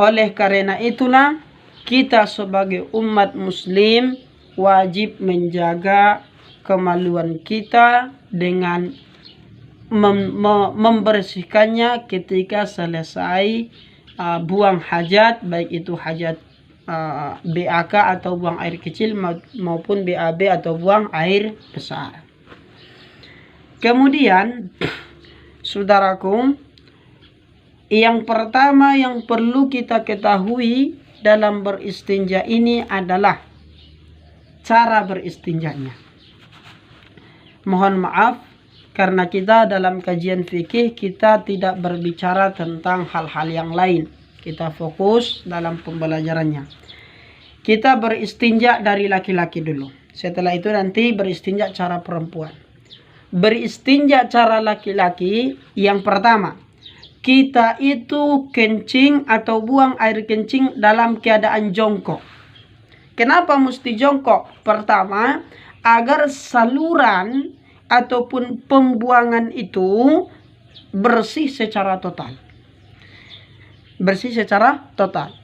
Oleh karena itulah kita sebagai umat muslim wajib menjaga kemaluan kita dengan membersihkannya ketika selesai buang hajat, baik itu hajat BAK atau buang air kecil maupun BAB atau buang air besar. Kemudian saudaraku, yang pertama yang perlu kita ketahui dalam beristinja ini adalah cara beristinjanya. Mohon maaf karena kita dalam kajian fikih kita tidak berbicara tentang hal-hal yang lain. Kita fokus dalam pembelajarannya. Kita beristinja dari laki-laki dulu. Setelah itu nanti beristinja cara perempuan. Beristinja cara laki-laki yang pertama, kita itu kencing atau buang air kencing dalam keadaan jongkok. Kenapa mesti jongkok? Pertama, agar saluran ataupun pembuangan itu bersih secara total. Bersih secara total.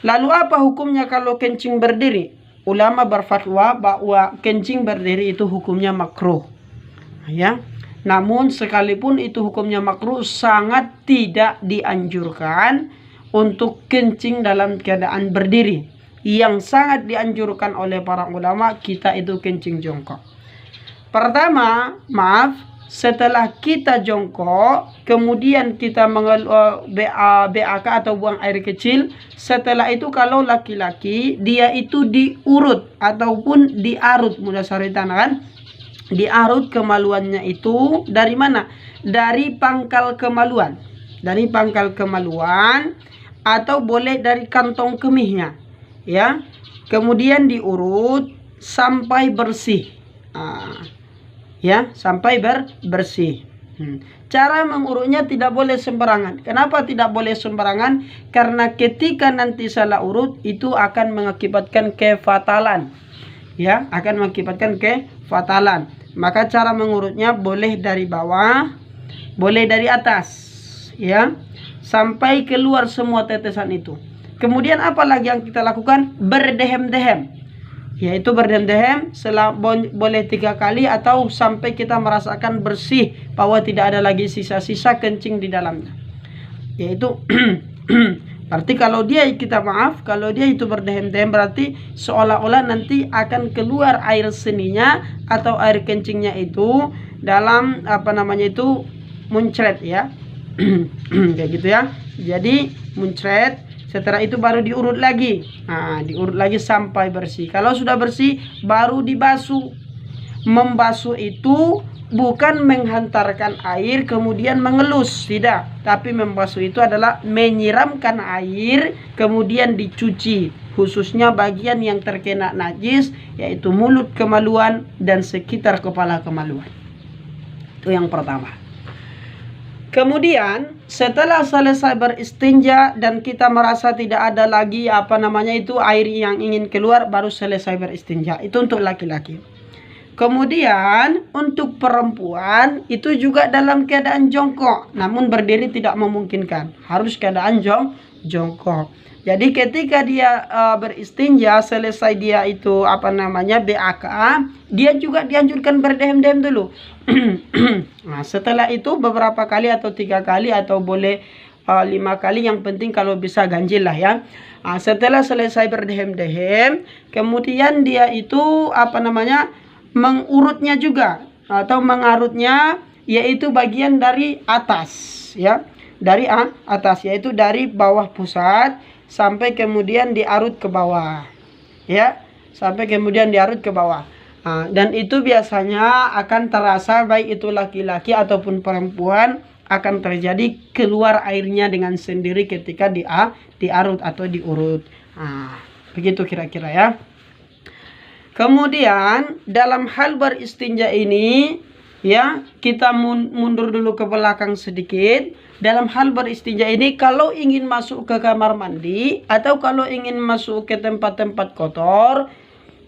Lalu apa hukumnya kalau kencing berdiri? Ulama berfatwa bahwa kencing berdiri itu hukumnya makruh. Ya. Namun sekalipun itu hukumnya makruh, sangat tidak dianjurkan untuk kencing dalam keadaan berdiri. Yang sangat dianjurkan oleh para ulama kita itu kencing jongkok. Pertama, setelah kita jongkok, kemudian kita BAK atau buang air kecil. Setelah itu kalau laki-laki dia itu diurut ataupun diarut, mudah saritan kan? Diarut kemaluannya itu dari mana? Dari pangkal kemaluan. Dari pangkal kemaluan atau boleh dari kantong kemihnya. Ya. Kemudian diurut sampai bersih. Ya, sampai bersih. Cara mengurutnya tidak boleh sembarangan. Kenapa tidak boleh sembarangan? Karena ketika nanti salah urut itu akan mengakibatkan kefatalan. Ya, akan mengakibatkan kefatalan. Maka cara mengurutnya boleh dari bawah, boleh dari atas, ya, sampai keluar semua tetesan itu. Kemudian apa lagi yang kita lakukan? Berdehem-dehem. Yaitu berdehem-dehem boleh 3 kali atau sampai kita merasakan bersih bahwa tidak ada lagi sisa-sisa kencing di dalamnya. Yaitu berarti kalau dia itu berdehem-dehem berarti seolah-olah nanti akan keluar air seninya atau air kencingnya itu dalam muncret ya. Kayak gitu ya. Jadi muncret, setelah itu baru diurut lagi. Diurut lagi sampai bersih. Kalau sudah bersih baru dibasuh. Membasuh itu bukan menghantarkan air kemudian mengelus, tidak. Tapi membasuh itu adalah menyiramkan air kemudian dicuci, khususnya bagian yang terkena najis, yaitu mulut kemaluan dan sekitar kepala kemaluan. Itu yang pertama. Kemudian setelah selesai beristinja dan kita merasa tidak ada lagi air yang ingin keluar, baru selesai beristinja. Itu untuk laki-laki. Kemudian untuk perempuan itu juga dalam keadaan jongkok, namun berdiri tidak memungkinkan, harus keadaan jongkok. Jadi ketika dia beristinja, selesai dia itu BAK, dia juga dianjurkan berdehem-dehem dulu. Nah, setelah itu beberapa kali atau 3 kali atau boleh 5 kali, yang penting kalau bisa ganjil lah ya. Setelah selesai berdehem-dehem, kemudian dia itu mengurutnya juga atau mengarutnya, yaitu bagian dari atas ya, dari atas, yaitu dari bawah pusat sampai kemudian diarut ke bawah ya, sampai kemudian diarut ke bawah. Dan itu biasanya akan terasa baik itu laki-laki ataupun perempuan, akan terjadi keluar airnya dengan sendiri ketika diarut atau diurut. Begitu kira-kira ya. Kemudian dalam hal beristinja ini ya, kita mundur dulu ke belakang sedikit. Dalam hal beristinja ini, kalau ingin masuk ke kamar mandi atau kalau ingin masuk ke tempat-tempat kotor,